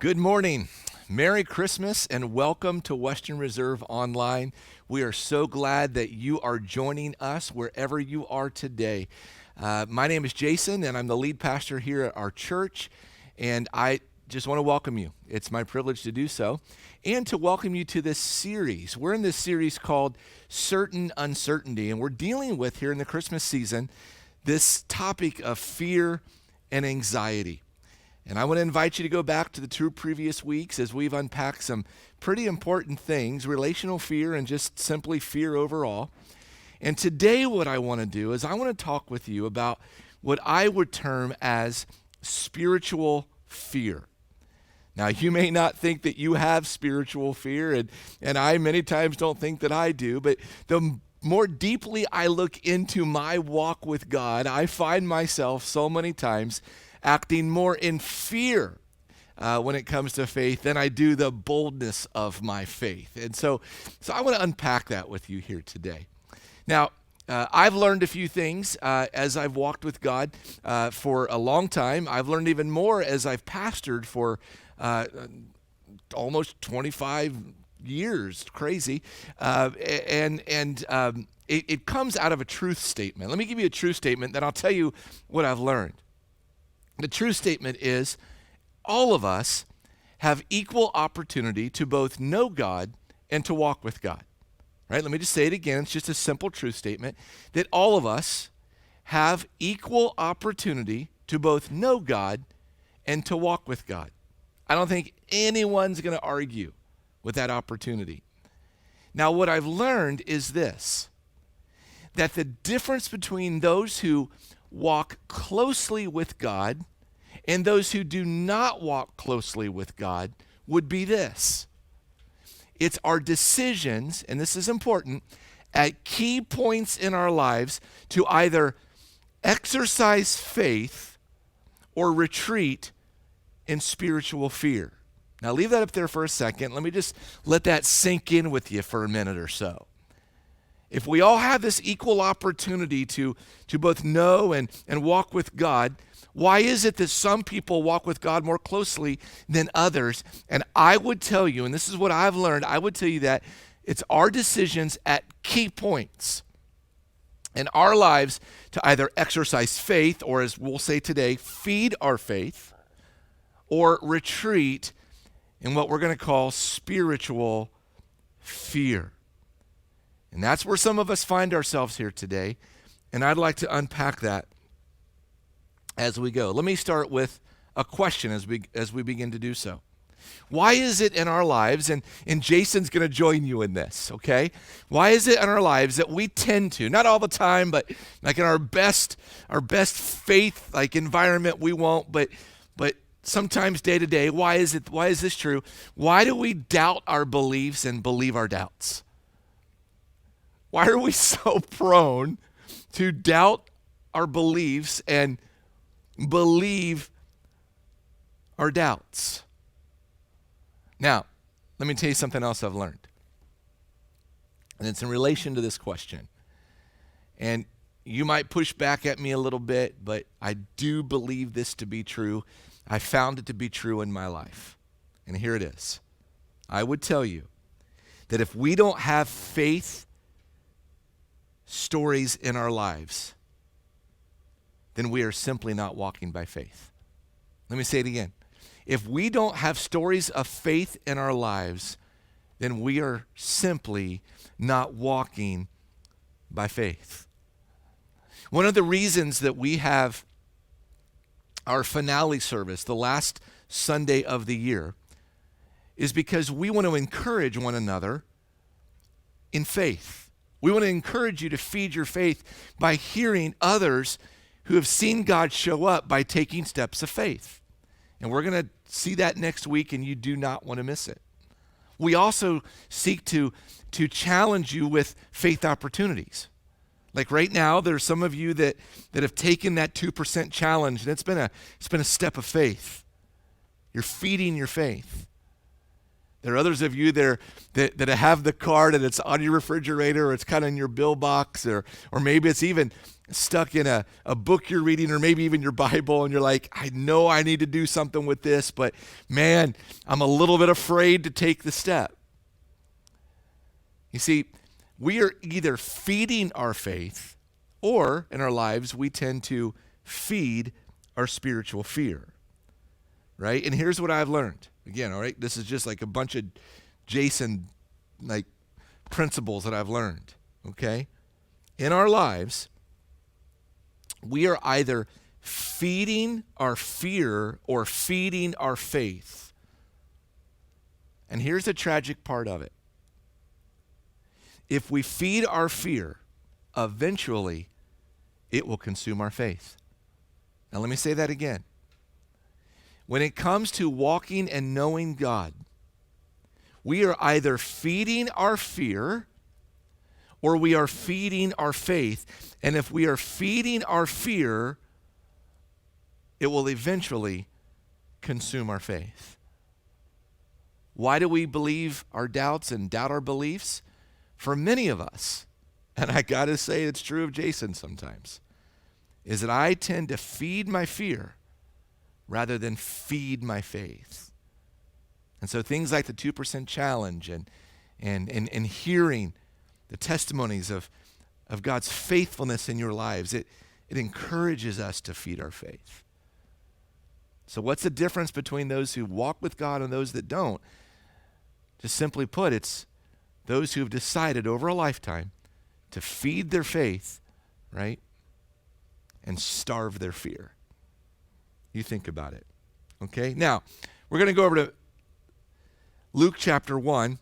Good morning. Merry Christmas and welcome to Western Reserve Online. We are so glad that you are joining us wherever you are today. My name is Jason and I'm the lead pastor here at our church, and I just want to welcome you. It's my privilege to do so and to welcome you to this series. We're in this series called Certain Uncertainty, and we're dealing with here in the Christmas season this topic of fear and anxiety. And I want to invite you to go back to the 2 previous weeks as we've unpacked some pretty important things, relational fear and just simply fear overall. And today what I want to do is I want to talk with you about what I would term as spiritual fear. Now, you may not think that you have spiritual fear, and I many times don't think that I do, but the more deeply I look into my walk with God, I find myself so many times acting more in fear when it comes to faith than I do the boldness of my faith. And so I want to unpack that with you here today. Now, I've learned a few things as I've walked with God for a long time. I've learned even more as I've pastored for almost 25 years. Crazy. It comes out of a truth statement. Let me give you a truth statement, then I'll tell you what I've learned. The true statement is all of us have equal opportunity to both know God and to walk with God. Right? Let me just say it again. It's just a simple truth statement that all of us have equal opportunity to both know God and to walk with God. I don't think anyone's going to argue with that opportunity. Now, what I've learned is this, that the difference between those who walk closely with God and those who do not walk closely with God would be this. It's our decisions, and this is important, at key points in our lives to either exercise faith or retreat in spiritual fear. Now leave that up there for a second. Let me just let that sink in with you for a minute or so. If we all have this equal opportunity to both know and walk with God, why is it that some people walk with God more closely than others? And I would tell you, and this is what I've learned, I would tell you that it's our decisions at key points in our lives to either exercise faith, or as we'll say today, feed our faith, or retreat in what we're going to call spiritual fear. And that's where some of us find ourselves here today, and I'd like to unpack that as we go. Let me start with a question as we begin to do so. Why is it in our lives, and Jason's going to join you in this, okay? Why is it in our lives that we tend to, not all the time, but like in our best faith like environment we won't, but sometimes day to day, why is this true? Why do we doubt our beliefs and believe our doubts? Why are we so prone to doubt our beliefs and believe our doubts? Now, let me tell you something else I've learned. And it's in relation to this question. And you might push back at me a little bit, but I do believe this to be true. I found it to be true in my life. And here it is. I would tell you that if we don't have faith stories in our lives, then we are simply not walking by faith. Let me say it again. If we don't have stories of faith in our lives, then we are simply not walking by faith. One of the reasons that we have our finale service, the last Sunday of the year, is because we want to encourage one another in faith. We want to encourage you to feed your faith by hearing others who have seen God show up by taking steps of faith. And we're going to see that next week, and you do not want to miss it. We also seek to challenge you with faith opportunities. Like right now, there's some of you that have taken that 2% challenge, and it's been a step of faith. You're feeding your faith. There are others of you there that have the card and it's on your refrigerator, or it's kind of in your bill box, or maybe it's even stuck in a book you're reading, or maybe even your Bible, and you're like, I know I need to do something with this, but man, I'm a little bit afraid to take the step. You see, we are either feeding our faith, or in our lives, we tend to feed our spiritual fear, right? And here's what I've learned. Again, all right, this is just like a bunch of Jason like principles that I've learned, okay? In our lives, we are either feeding our fear or feeding our faith. And here's the tragic part of it. If we feed our fear, eventually it will consume our faith. Now let me say that again. When it comes to walking and knowing God, we are either feeding our fear or we are feeding our faith. And if we are feeding our fear, it will eventually consume our faith. Why do we believe our doubts and doubt our beliefs? For many of us, and I got to say it's true of Jason sometimes, is that I tend to feed my fear rather than feed my faith. And so things like the 2% challenge and hearing the testimonies of God's faithfulness in your lives, it encourages us to feed our faith. So what's the difference between those who walk with God and those that don't? Just simply put, it's those who have decided over a lifetime to feed their faith, right, and starve their fear. You think about it, okay? Now, we're going to go over to Luke chapter 1.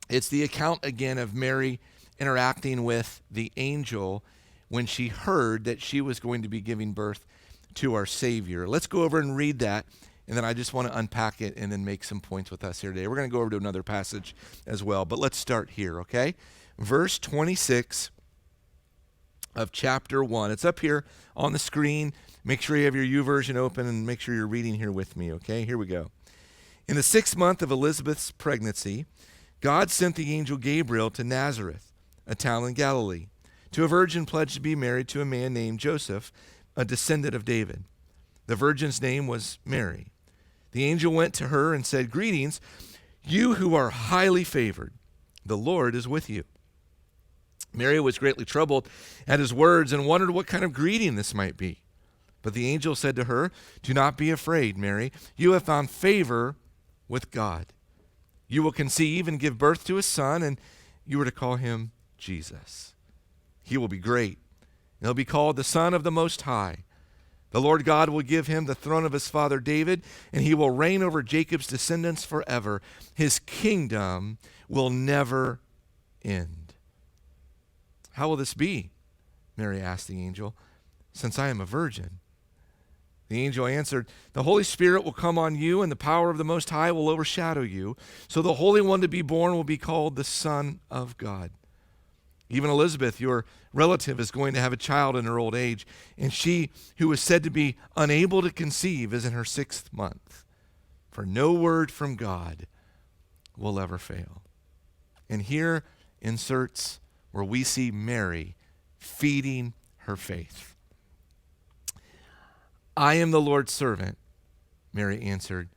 It's the account again of Mary interacting with the angel when she heard that she was going to be giving birth to our Savior. Let's go over and read that, and then I just want to unpack it and then make some points with us here today. We're going to go over to another passage as well, but let's start here, okay? Verse 26 of chapter 1. It's up here on the screen. Make sure you have your YouVersion open and make sure you're reading here with me, okay? Here we go. In the 6th month of Elisabeth's pregnancy, God sent the angel Gabriel to Nazareth, a town in Galilee, to a virgin pledged to be married to a man named Joseph, a descendant of David. The virgin's name was Mary. The angel went to her and said, "Greetings, you who are highly favored. The Lord is with you." Mary was greatly troubled at his words and wondered what kind of greeting this might be. But the angel said to her, "Do not be afraid, Mary. You have found favor with God. You will conceive and give birth to a son, and you are to call him Jesus. He will be great, and he'll be called the Son of the Most High. The Lord God will give him the throne of his father David, and he will reign over Jacob's descendants forever. His kingdom will never end." "How will this be?" Mary asked the angel, "since I am a virgin?" The angel answered, "The Holy Spirit will come on you, and the power of the Most High will overshadow you. So the Holy One to be born will be called the Son of God. Even Elisabeth, your relative, is going to have a child in her old age, and she who was said to be unable to conceive is in her 6th month. For no word from God will ever fail." And here inserts where we see Mary feeding her faith. "I am the Lord's servant," Mary answered.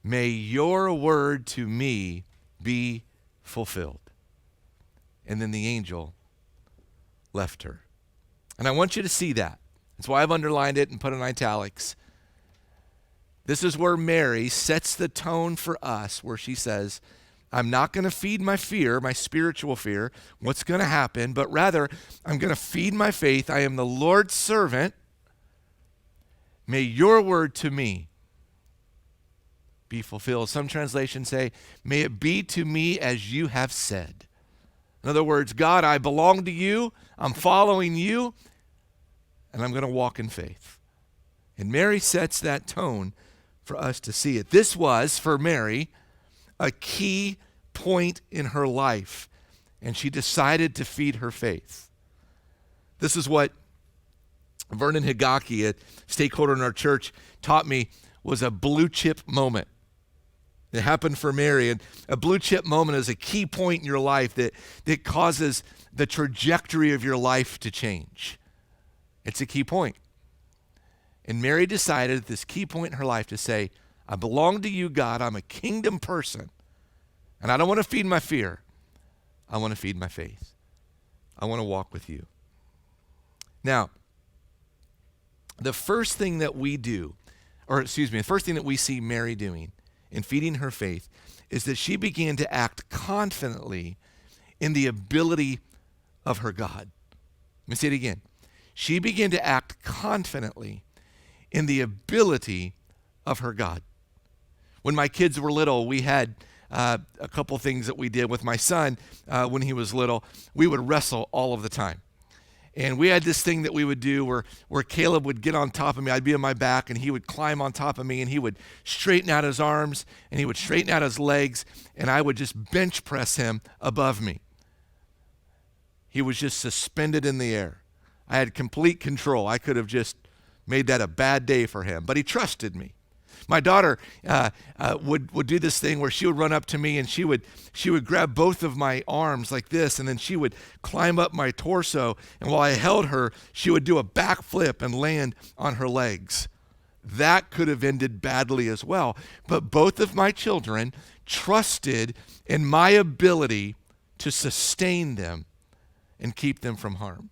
"May your word to me be fulfilled." And then the angel left her. And I want you to see that. That's why I've underlined it and put it in italics. This is where Mary sets the tone for us, where she says, I'm not going to feed my fear, my spiritual fear, what's going to happen, but rather I'm going to feed my faith. I am the Lord's servant. May your word to me be fulfilled. Some translations say, may it be to me as you have said. In other words, God, I belong to you. I'm following you, and I'm going to walk in faith. And Mary sets that tone for us to see it. This was, for Mary, a key point in her life, and she decided to feed her faith. This is what Vernon Higaki, a stakeholder in our church, taught me was a blue chip moment. It happened for Mary, and a blue chip moment is a key point in your life that causes the trajectory of your life to change. It's a key point. And Mary decided at this key point in her life to say, I belong to you, God. I'm a kingdom person. And I don't want to feed my fear. I want to feed my faith. I want to walk with you. Now, the first thing that we see Mary doing in feeding her faith is that she began to act confidently in the ability of her God. Let me say it again. She began to act confidently in the ability of her God. When my kids were little, we had a couple things that we did with my son when he was little. We would wrestle all of the time. And we had this thing that we would do where Caleb would get on top of me. I'd be on my back, and he would climb on top of me, and he would straighten out his arms, and he would straighten out his legs, and I would just bench press him above me. He was just suspended in the air. I had complete control. I could have just made that a bad day for him, but he trusted me. My daughter would do this thing where she would run up to me and she would grab both of my arms like this, and then she would climb up my torso, and while I held her, she would do a backflip and land on her legs. That could have ended badly as well, but both of my children trusted in my ability to sustain them and keep them from harm.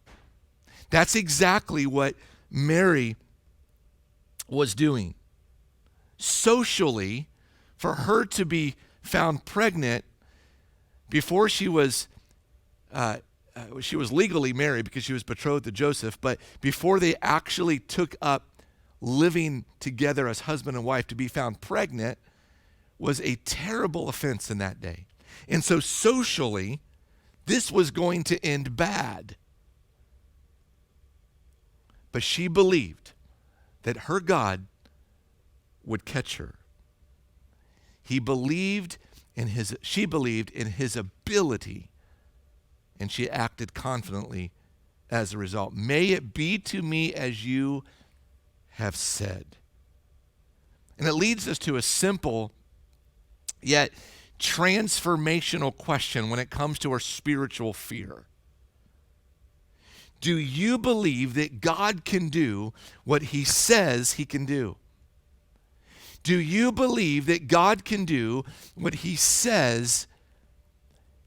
That's exactly what Mary was doing. Socially, for her to be found pregnant before she was legally married because she was betrothed to Joseph, but before they actually took up living together as husband and wife, to be found pregnant was a terrible offense in that day. And so socially, this was going to end bad. But she believed that her God would catch her. She believed in his ability, and she acted confidently as a result. May it be to me as you have said. And it leads us to a simple yet transformational question when it comes to our spiritual fear. Do you believe that God can do what he says he can do? Do you believe that God can do what he says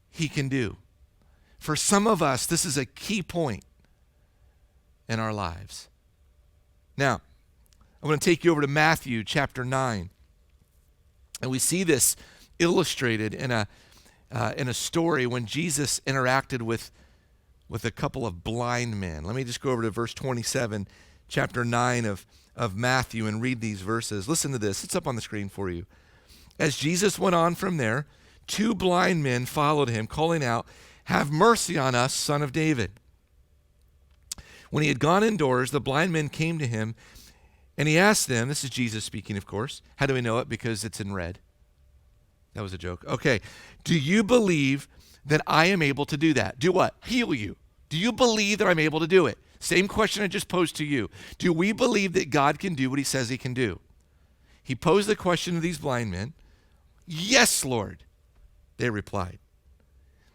he can do? For some of us, this is a key point in our lives. Now, I want to take you over to Matthew chapter 9. And we see this illustrated in a story when Jesus interacted with a couple of blind men. Let me just go over to verse 27, chapter 9 of Matthew, and read these verses. Listen to this. It's up on the screen for you. As Jesus went on from there, two blind men followed him, calling out, "Have mercy on us, Son of David." When he had gone indoors, the blind men came to him, and he asked them, this is Jesus speaking, of course. How do we know it? Because it's in red. That was a joke. Okay. Do you believe that I am able to do that? Do what? Heal you. Do you believe that I'm able to do it? Same question I just posed to you. Do we believe that God can do what he says he can do? He posed the question to these blind men. Yes, Lord, they replied.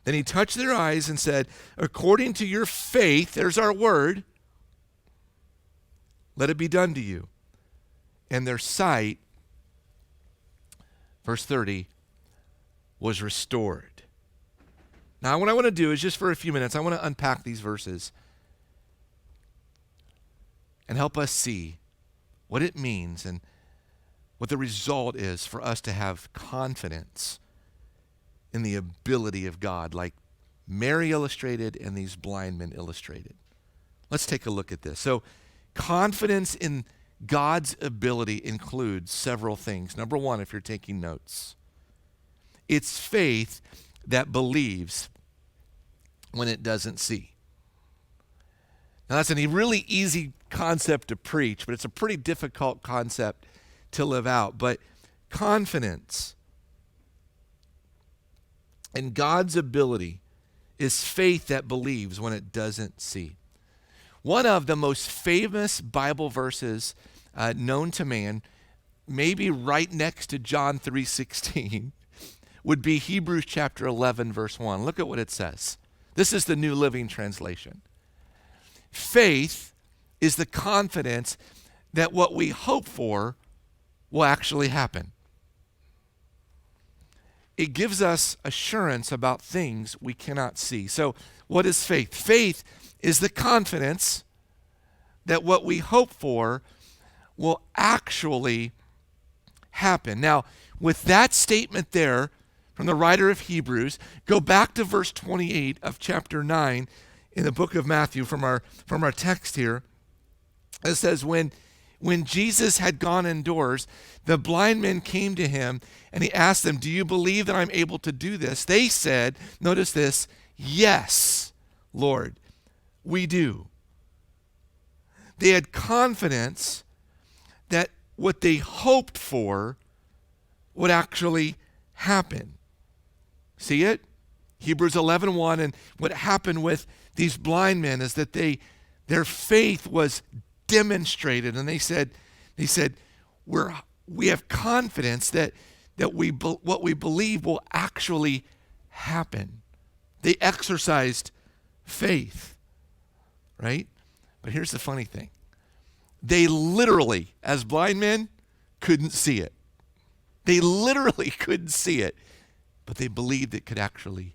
Then he touched their eyes and said, according to your faith, there's our word, let it be done to you. And their sight, verse 30, was restored. Now, what I want to do is just for a few minutes, I want to unpack these verses and help us see what it means and what the result is for us to have confidence in the ability of God, like Mary illustrated and these blind men illustrated. Let's take a look at this. So, confidence in God's ability includes several things. Number one, if you're taking notes, it's faith that believes when it doesn't see. Now, that's a really easy concept to preach, but it's a pretty difficult concept to live out. But confidence in God's ability is faith that believes when it doesn't see. One of the most famous Bible verses known to man maybe right next to John 3:16 would be Hebrews chapter 11, verse 1. Look at what it says. This is the New Living Translation. Faith is the confidence that what we hope for will actually happen. It gives us assurance about things we cannot see. So, what is faith? Faith is the confidence that what we hope for will actually happen. Now, with that statement there from the writer of Hebrews, go back to verse 28 of chapter 9 in the book of Matthew from our text here. It says, when Jesus had gone indoors, the blind men came to him and he asked them, "Do you believe that I'm able to do this?" They said, notice this, "Yes, Lord, we do." They had confidence that what they hoped for would actually happen. See it? Hebrews 11:1, and what happened with these blind men is that their faith was demonstrated, and they said we have confidence that what we believe will actually happen. They exercised faith, right? But here's the funny thing. They literally, as blind men, couldn't see it. They literally couldn't see it, but they believed it could actually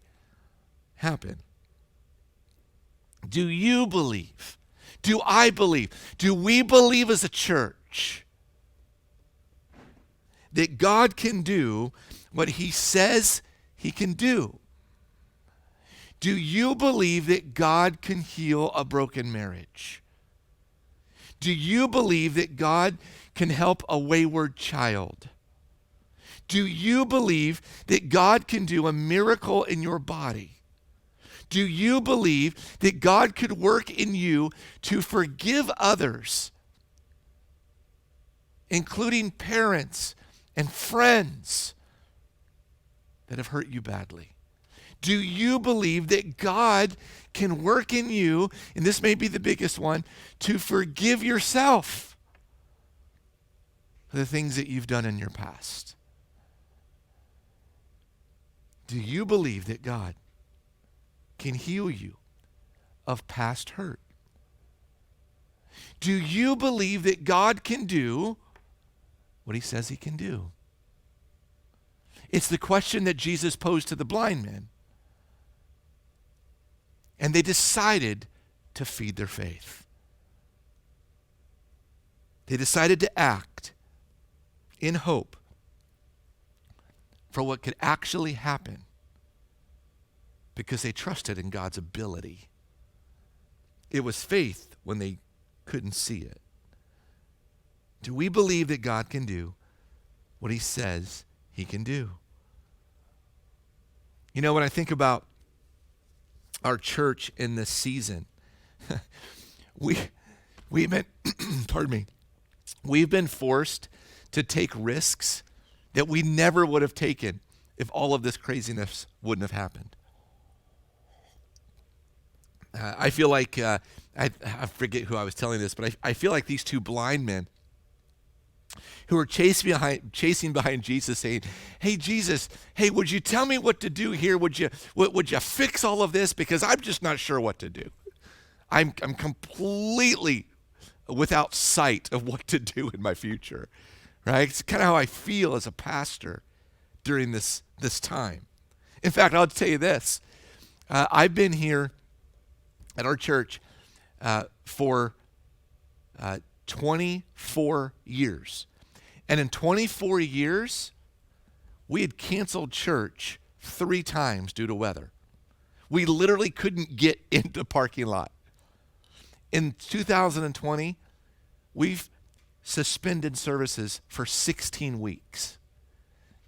happen. Do you believe? Do I believe? Do we believe as a church that God can do what he says he can do? Do you believe that God can heal a broken marriage? Do you believe that God can help a wayward child? Do you believe that God can do a miracle in your body? Do you believe that God could work in you to forgive others, including parents and friends that have hurt you badly? Do you believe that God can work in you, and this may be the biggest one, to forgive yourself for the things that you've done in your past? Do you believe that God can heal you of past hurt? Do you believe that God can do what he says he can do? It's the question that Jesus posed to the blind men. And they decided to feed their faith. They decided to act in hope for what could actually happen because they trusted in God's ability. It was faith when they couldn't see it. Do we believe that God can do what he says he can do? You know, when I think about our church in this season, we've been, pardon me, we've been forced to take risks that we never would have taken if all of this craziness wouldn't have happened. I feel like, I forget who I was telling this, but I feel like these two blind men who are chasing behind Jesus, saying, "Hey, Jesus, hey, would you tell me what to do here? Would you fix all of this? Because I'm just not sure what to do. I'm completely without sight of what to do in my future." Right? It's kind of how I feel as a pastor during this time. In fact, I'll tell you this. I've been here at our church for 24 years. And in 24 years, we had canceled church 3 times due to weather. We literally couldn't get into the parking lot. In 2020, we've suspended services for 16 weeks.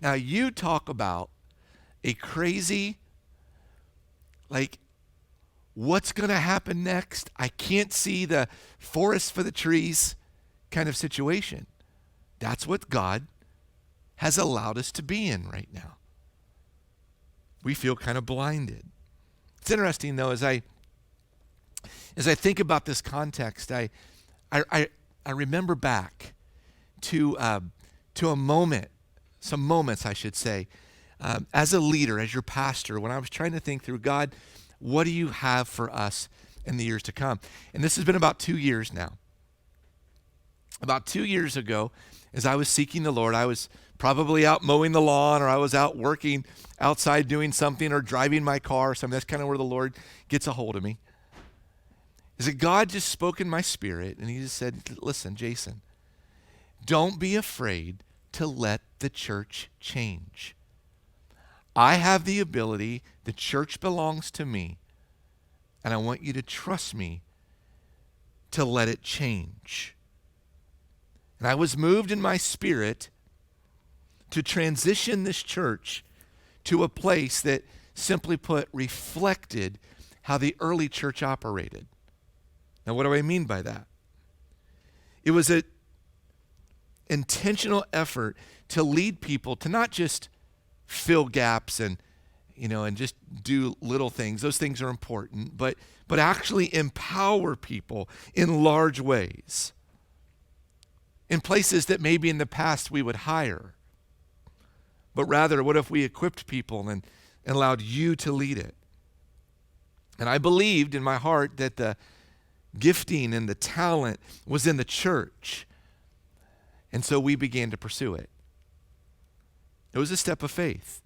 Now, you talk about a crazy, like, what's going to happen next? I can't see the forest for the trees kind of situation. That's what God has allowed us to be in right now. We feel kind of blinded. It's interesting, though, as I think about this context, I remember back to to a moment, some moments, I should say, as a leader, as your pastor, when I was trying to think through, God, what do you have for us in the years to come? And this has been about 2 years now. About 2 years ago, as I was seeking the Lord, I was probably out mowing the lawn, or I was out working outside doing something, or driving my car or something. That's kind of where the Lord gets a hold of me. Is that God just spoke in my spirit, and he just said, listen, Jason, don't be afraid to let the church change. I have the ability, the church belongs to me, and I want you to trust me to let it change. And I was moved in my spirit to transition this church to a place that, simply put, reflected how the early church operated. Now, what do I mean by that? It was an intentional effort to lead people to not just fill gaps and just do little things. Those things are important, but actually empower people in large ways, in places that maybe in the past we would hire. But rather, what if we equipped people and allowed you to lead it? And I believed in my heart that the gifting and the talent was in the church. And so we began to pursue it. It was a step of faith.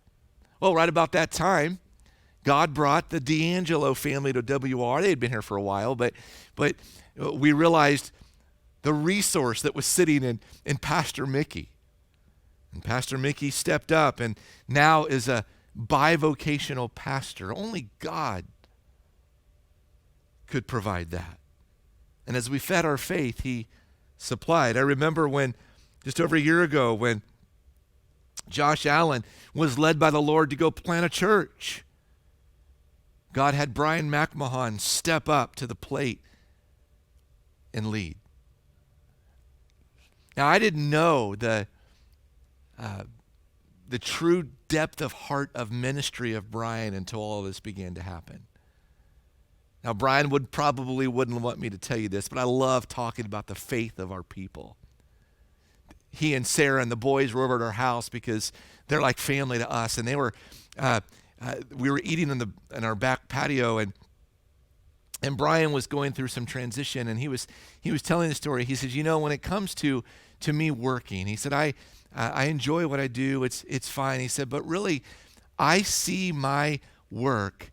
Well, right about that time, God brought the D'Angelo family to WR. They had been here for a while, but we realized the resource that was sitting in Pastor Mickey. And Pastor Mickey stepped up and now is a bivocational pastor. Only God could provide that. And as we fed our faith, he supplied. I remember when, just over a year ago, when Josh Allen was led by the Lord to go plant a church, God had Brian McMahon step up to the plate and lead. Now, I didn't know the true depth of heart of ministry of Brian until all of this began to happen. Now, Brian wouldn't want me to tell you this, but I love talking about the faith of our people. He and Sarah and the boys were over at our house because they're like family to us, and they were. We were eating in our back patio, and Brian was going through some transition, and he was telling the story. He says, when it comes to me working, he said, I enjoy what I do. It's fine. He said, but really, I see my work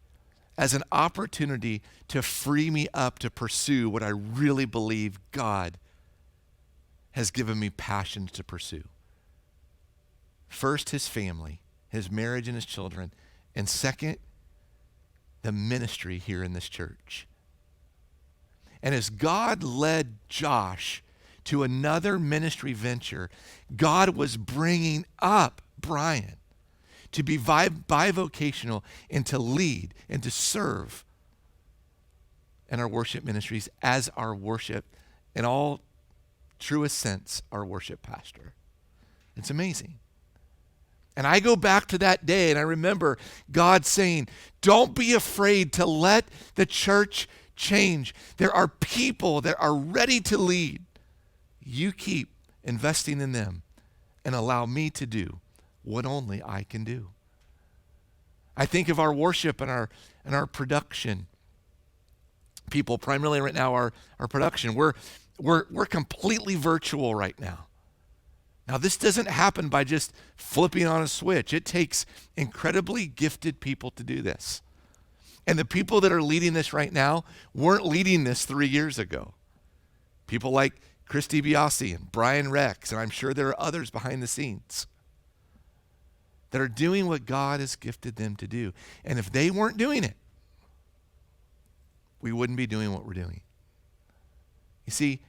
as an opportunity to free me up to pursue what I really believe God has given me passion to pursue. First, his family, his marriage and his children, and second, the ministry here in this church. And as God led Josh to another ministry venture, God was bringing up Brian to be bivocational and to lead and to serve in our worship ministries as our worship, in all truest sense, our worship pastor. It's amazing. And I go back to that day, and I remember God saying, don't be afraid to let the church change. There are people that are ready to lead. You keep investing in them and allow me to do what only I can do. I think of our worship and our production people, primarily right now, our production. We're completely virtual right now. Now, this doesn't happen by just flipping on a switch. It takes incredibly gifted people to do this. And the people that are leading this right now weren't leading this 3 years ago. People like Christy Biasi and Brian Rex, and I'm sure there are others behind the scenes that are doing what God has gifted them to do. And if they weren't doing it, we wouldn't be doing what we're doing. You see,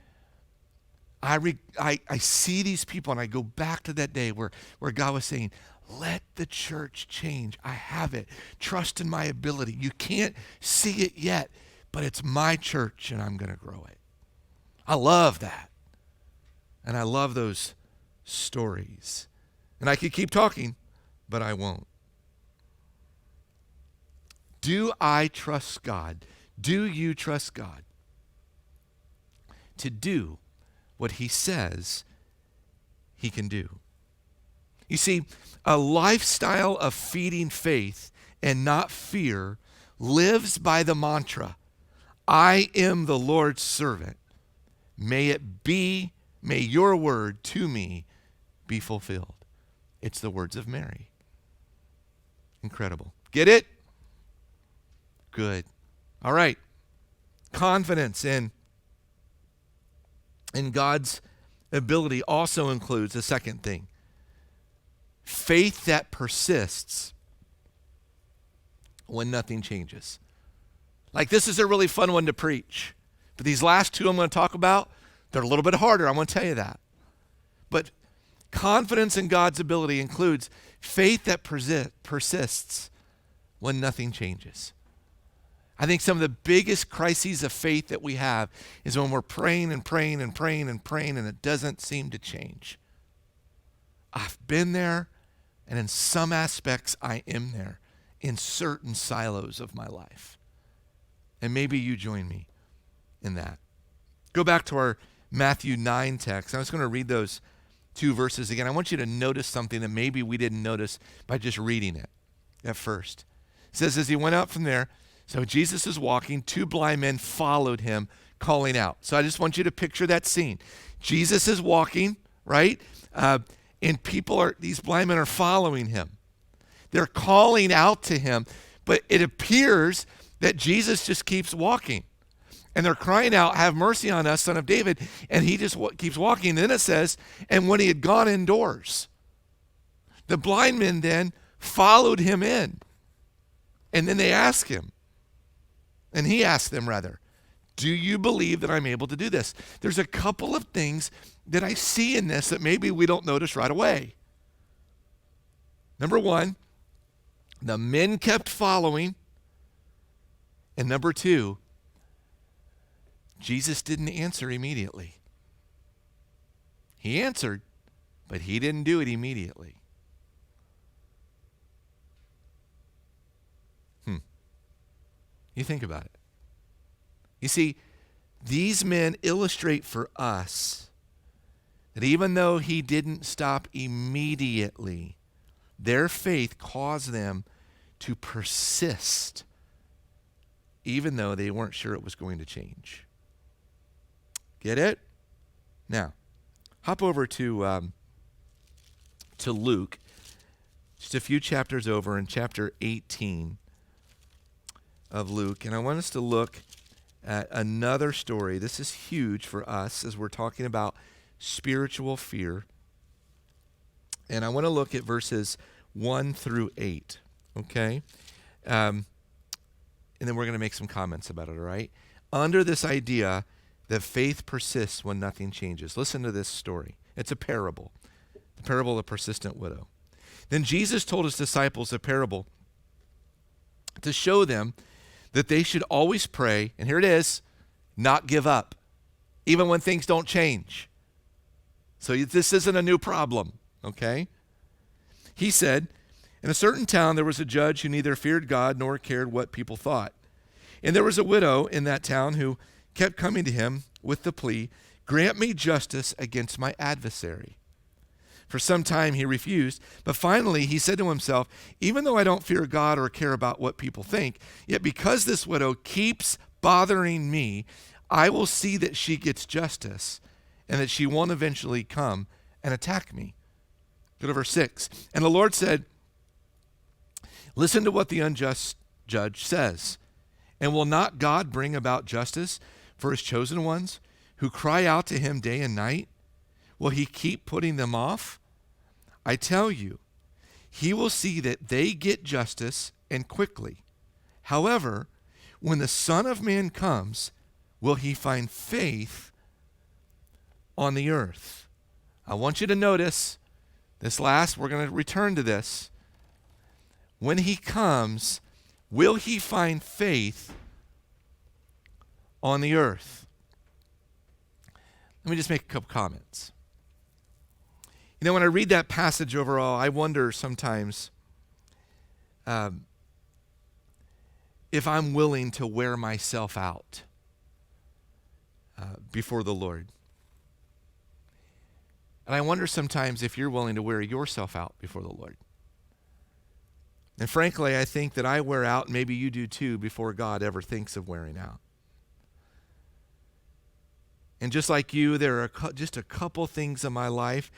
I see these people, and I go back to that day where God was saying, let the church change. I have it. Trust in my ability. You can't see it yet, but it's my church, and I'm going to grow it. I love that. And I love those stories. And I could keep talking, but I won't. Do I trust God? Do you trust God to do what he says he can do? You see, a lifestyle of feeding faith and not fear lives by the mantra, I am the Lord's servant. May your word to me be fulfilled. It's the words of Mary. Incredible. Get it? Good. All right. Confidence in God's ability also includes the second thing. Faith that persists when nothing changes. Like, this is a really fun one to preach. But these last two I'm going to talk about, they're a little bit harder. I want to tell you that. But confidence in God's ability includes faith that persists when nothing changes. I think some of the biggest crises of faith that we have is when we're praying and praying and praying and praying and it doesn't seem to change. I've been there, and in some aspects I am there in certain silos of my life. And maybe you join me in that. Go back to our Matthew 9 text. I'm just going to read those two verses again. I want you to notice something that maybe we didn't notice by just reading it at first. It says, as he went out from there, so Jesus is walking, two blind men followed him, calling out. So I just want you to picture that scene. Jesus is walking, right? And these blind men are following him. They're calling out to him, but it appears that Jesus just keeps walking. And they're crying out, have mercy on us, Son of David. And he just keeps walking. And then it says, and when he had gone indoors, the blind men then followed him in. And then they asked him, and he asked them rather, do you believe that I'm able to do this? There's a couple of things that I see in this that maybe we don't notice right away. Number one, the men kept following. And number two, Jesus didn't answer immediately. He answered, but he didn't do it immediately. You think about it. You see, these men illustrate for us that even though he didn't stop immediately, their faith caused them to persist, even though they weren't sure it was going to change. Get it? Now, hop over to Luke, just a few chapters over in chapter 18 of Luke, and I want us to look at another story. This is huge for us as we're talking about spiritual fear. And I want to look at verses 1 through 8, okay? And then we're going to make some comments about it, all right? Under this idea that faith persists when nothing changes. Listen to this story. It's a parable, the parable of the persistent widow. Then Jesus told his disciples a parable to show them that they should always pray, and here it is, not give up, even when things don't change. So this isn't a new problem, okay? He said, in a certain town there was a judge who neither feared God nor cared what people thought. And there was a widow in that town who kept coming to him with the plea, grant me justice against my adversary. For some time he refused, but finally he said to himself, even though I don't fear God or care about what people think, yet because this widow keeps bothering me, I will see that she gets justice and that she won't eventually come and attack me. Go to verse 6. And the Lord said, listen to what the unjust judge says. And will not God bring about justice for his chosen ones who cry out to him day and night? Will he keep putting them off? I tell you, he will see that they get justice and quickly. However, when the Son of Man comes, will he find faith on the earth? I want you to notice this last, we're going to return to this. When he comes, will he find faith on the earth? Let me just make a couple comments. You know, when I read that passage overall, I wonder sometimes if I'm willing to wear myself out before the Lord. And I wonder sometimes if you're willing to wear yourself out before the Lord. And frankly, I think that I wear out, and maybe you do too, before God ever thinks of wearing out. And just like you, there are just a couple things in my life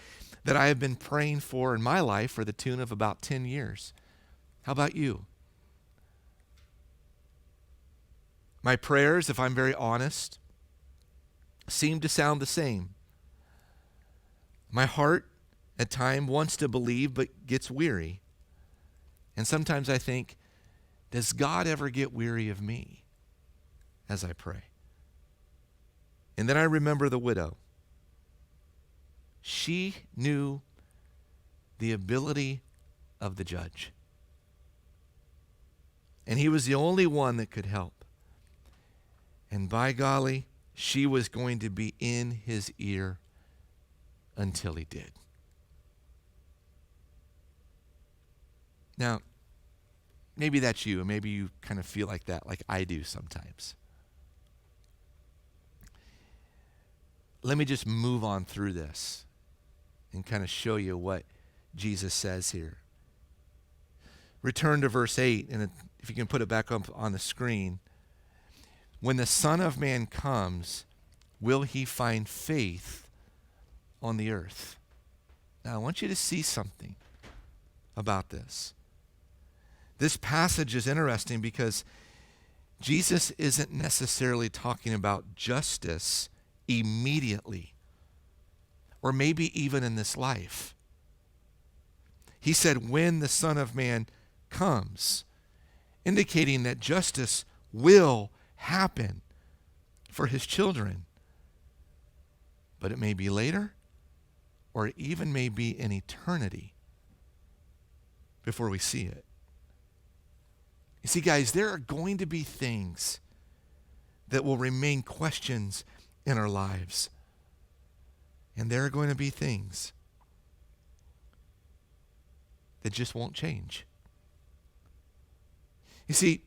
that I have been praying for in my life for the tune of about 10 years. How about you? My prayers, if I'm very honest, seem to sound the same. My heart at times wants to believe but gets weary. And sometimes I think, does God ever get weary of me as I pray? And then I remember the widow. She knew the ability of the judge. And he was the only one that could help. And by golly, she was going to be in his ear until he did. Now, maybe that's you, and maybe you kind of feel like that, like I do sometimes. Let me just move on through this and kind of show you what Jesus says here. Return to verse 8, and if you can put it back up on the screen. When the Son of Man comes, will he find faith on the earth? Now, I want you to see something about this. This passage is interesting because Jesus isn't necessarily talking about justice immediately, or maybe even in this life. He said, when the Son of Man comes, indicating that justice will happen for his children. But it may be later, or it even may be in eternity before we see it. You see, guys, there are going to be things that will remain questions in our lives. And there are going to be things that just won't change. You see,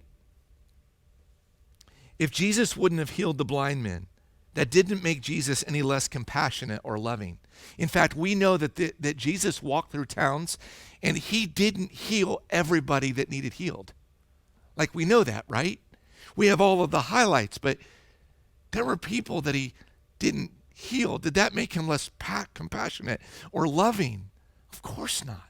if Jesus wouldn't have healed the blind men, that didn't make Jesus any less compassionate or loving. In fact, we know that Jesus walked through towns and he didn't heal everybody that needed healed. Like, we know that, right? We have all of the highlights, but there were people that he didn't heal. Did that make him less compassionate or loving? Of course not.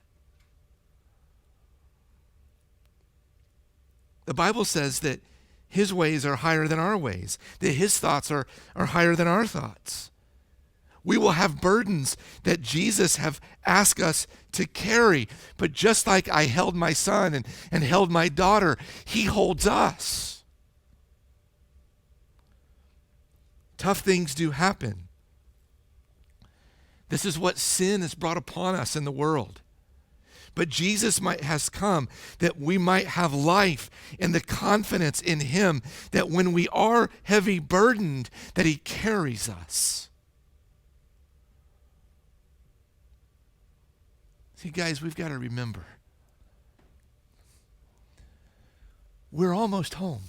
The Bible says that his ways are higher than our ways, that his thoughts are higher than our thoughts. We will have burdens that Jesus have asked us to carry. But just like I held my son and held my daughter, he holds us. Tough things do happen. This is what sin has brought upon us in the world. But Jesus has come that we might have life and the confidence in him that when we are heavy burdened, that he carries us. See, guys, we've got to remember, we're almost home.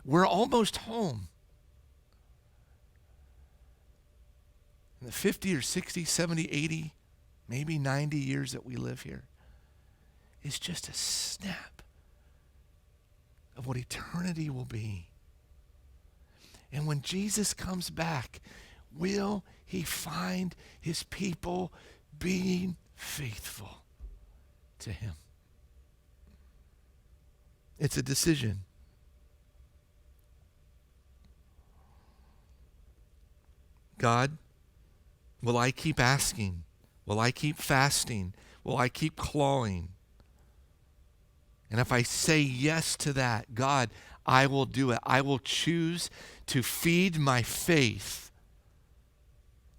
We're almost home. In the 50 or 60, 70, 80, maybe 90 years that we live here, is just a snap of what eternity will be. And when Jesus comes back, will he find his people being faithful to him? It's a decision. God, will I keep asking? Will I keep fasting? Will I keep clawing? And if I say yes to that, God, I will do it. I will choose to feed my faith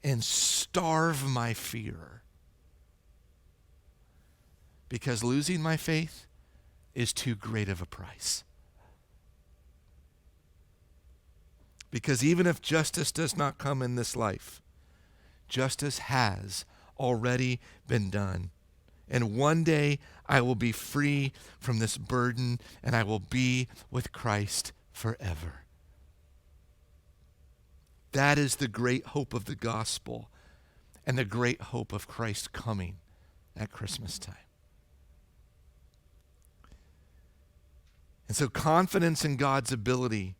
and starve my fear. Because losing my faith is too great of a price. Because even if justice does not come in this life, justice has already been done. And one day I will be free from this burden and I will be with Christ forever. That is the great hope of the gospel. and the great hope of Christ coming at Christmas time. And so confidence in God's ability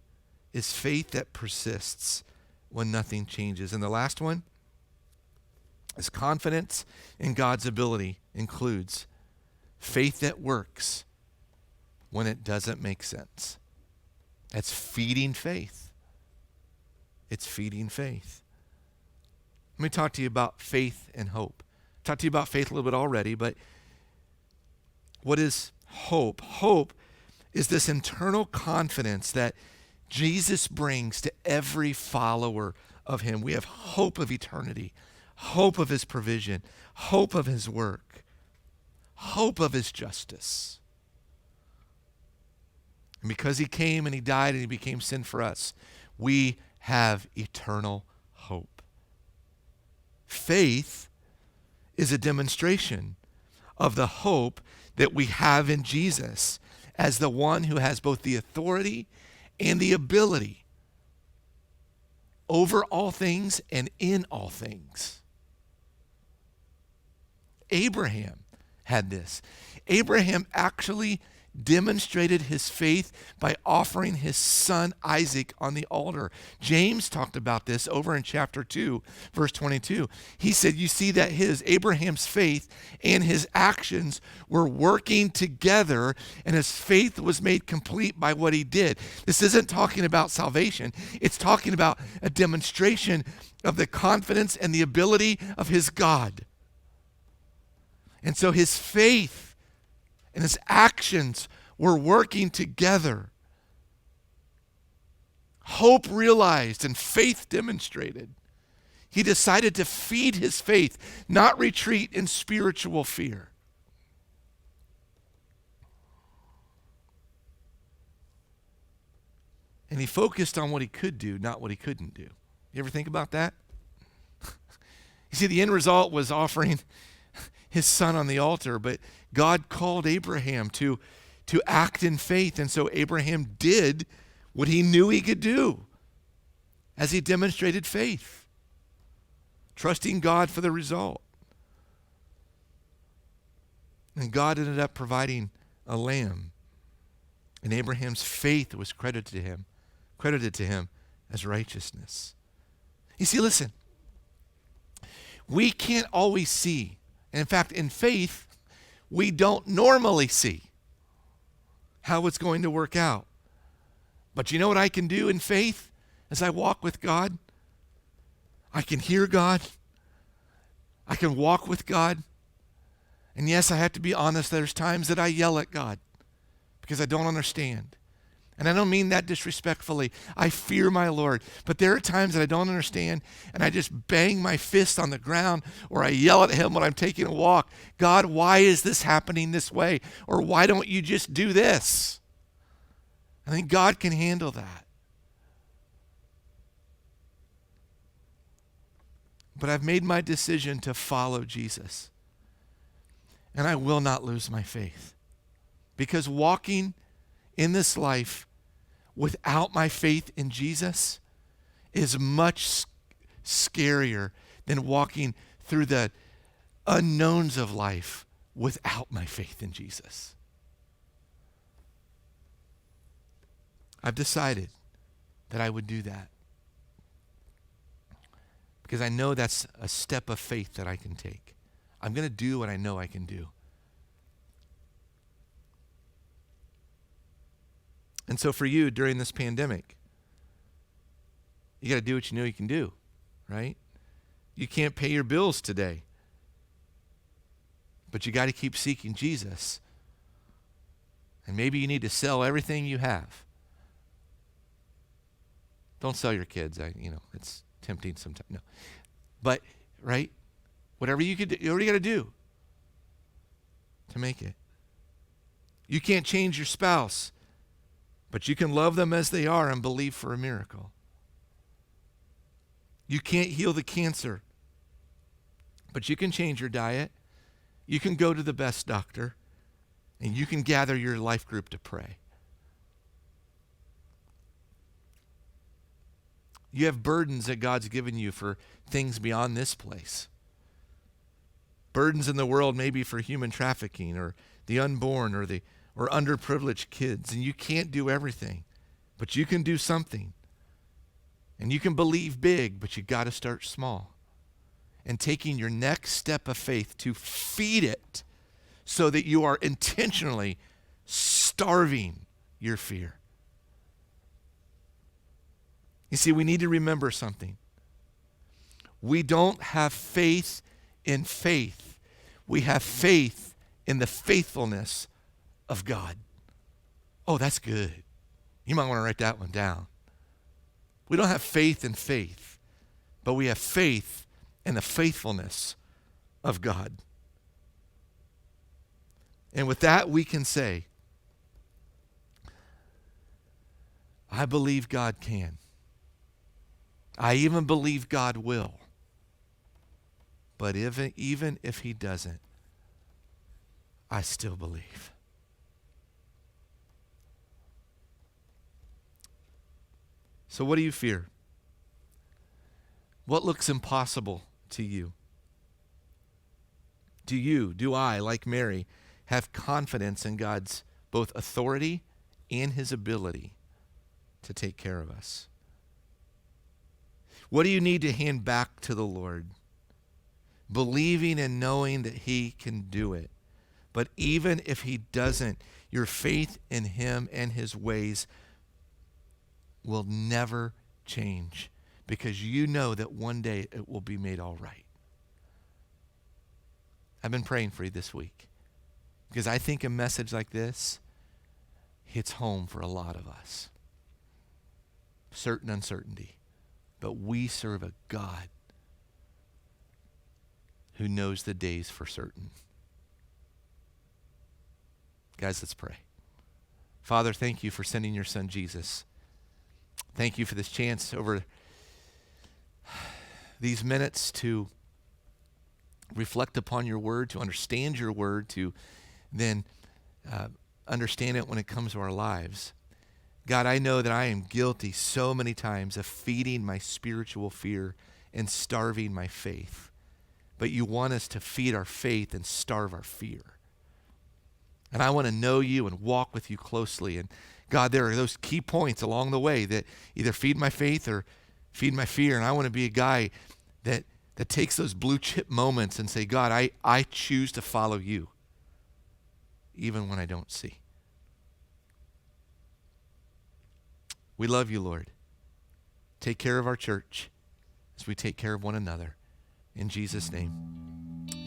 is faith that persists when nothing changes. And the last one is confidence in God's ability includes faith that works when it doesn't make sense. That's feeding faith. It's feeding faith. Let me talk to you about faith and hope. Talked to you about faith a little bit already, but what is hope? Hope is this internal confidence that Jesus brings to every follower of him. We have hope of eternity, hope of his provision, hope of his work, hope of his justice. And because he came and he died and he became sin for us, we have eternal hope. Faith is a demonstration of the hope that we have in Jesus as the one who has both the authority and the ability over all things and in all things. Abraham had this. Abraham actually demonstrated his faith by offering his son Isaac on the altar. James talked about this over in chapter 2, verse 22. He said, you see that Abraham's faith and his actions were working together, and his faith was made complete by what he did. This isn't talking about salvation. It's talking about a demonstration of the confidence and the ability of his God. And so his faith and his actions were working together. Hope realized and faith demonstrated. He decided to feed his faith, not retreat in spiritual fear. And he focused on what he could do, not what he couldn't do. You ever think about that? You see, the end result was offering his son on the altar, but God called Abraham to act in faith, and so Abraham did what he knew he could do as he demonstrated faith, trusting God for the result. And God ended up providing a lamb, and Abraham's faith was credited to him as righteousness. You see, listen, we can't always see. And in fact, in faith, we don't normally see how it's going to work out. But you know what I can do in faith as I walk with God? I can hear God. I can walk with God. And yes, I have to be honest, there's times that I yell at God because I don't understand. And I don't mean that disrespectfully. I fear my Lord. But there are times that I don't understand, and I just bang my fist on the ground, or I yell at him when I'm taking a walk. God, why is this happening this way? Or why don't you just do this? I think God can handle that. But I've made my decision to follow Jesus. And I will not lose my faith. Because walking in this life without my faith in Jesus is much scarier than walking through the unknowns of life without my faith in Jesus. I've decided that I would do that because I know that's a step of faith that I can take. I'm going to do what I know I can do. And so for you during this pandemic, you got to do what you know you can do, right? You can't pay your bills today, but you got to keep seeking Jesus. And maybe you need to sell everything you have. Don't sell your kids. It's tempting sometimes. No. But, right? Whatever you could do, you already got to do to make it. You can't change your spouse, but you can love them as they are and believe for a miracle. You can't heal the cancer, but you can change your diet. You can go to the best doctor, and you can gather your life group to pray. You have burdens that God's given you for things beyond this place. burdens in the world maybe for human trafficking or the unborn or underprivileged kids. And you can't do everything, but you can do something. And you can believe big, but you got to start small. And taking your next step of faith to feed it so that you are intentionally starving your fear. You see, we need to remember something. We don't have faith in faith. We have faith in the faithfulness of God. Oh, that's good. You might want to write that one down. We don't have faith in faith, but we have faith in the faithfulness of God. And with that, we can say, I believe God can. I even believe God will. But even if he doesn't, I still believe. So what do you fear? What looks impossible to you? Do I, like Mary, have confidence in God's both authority and his ability to take care of us? What do you need to hand back to the Lord? Believing and knowing that he can do it. But even if he doesn't, your faith in him and his ways will never change, because you know that one day it will be made all right. I've been praying for you this week because I think a message like this hits home for a lot of us. Certain uncertainty. But we serve a God who knows the days for certain. Guys, let's pray. Father, thank you for sending your son Jesus. Thank you for this chance over these minutes to reflect upon your word, to understand your word, to then understand it when it comes to our lives. God, I know that I am guilty so many times of feeding my spiritual fear and starving my faith. But you want us to feed our faith and starve our fear. And I want to know you and walk with you closely. And God, there are those key points along the way that either feed my faith or feed my fear. And I want to be a guy that takes those blue chip moments and say, God, I choose to follow you, even when I don't see. We love you, Lord. Take care of our church as we take care of one another. In Jesus' name,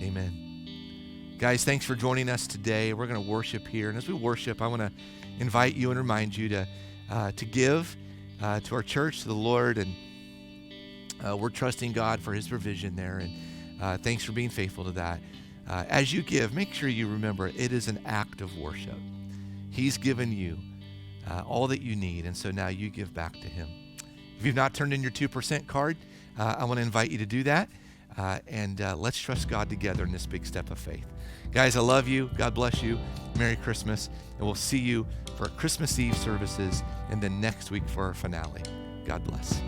amen. Guys, thanks for joining us today. We're going to worship here. And as we worship, I want to invite you and remind you to give to our church, to the Lord. And we're trusting God for his provision there. And thanks for being faithful to that. As you give, make sure you remember it is an act of worship. He's given you all that you need. And so now you give back to him. If you've not turned in your 2% card, I want to invite you to do that. And let's trust God together in this big step of faith. Guys, I love you. God bless you. Merry Christmas. And we'll see you for Christmas Eve services and then next week for our finale. God bless.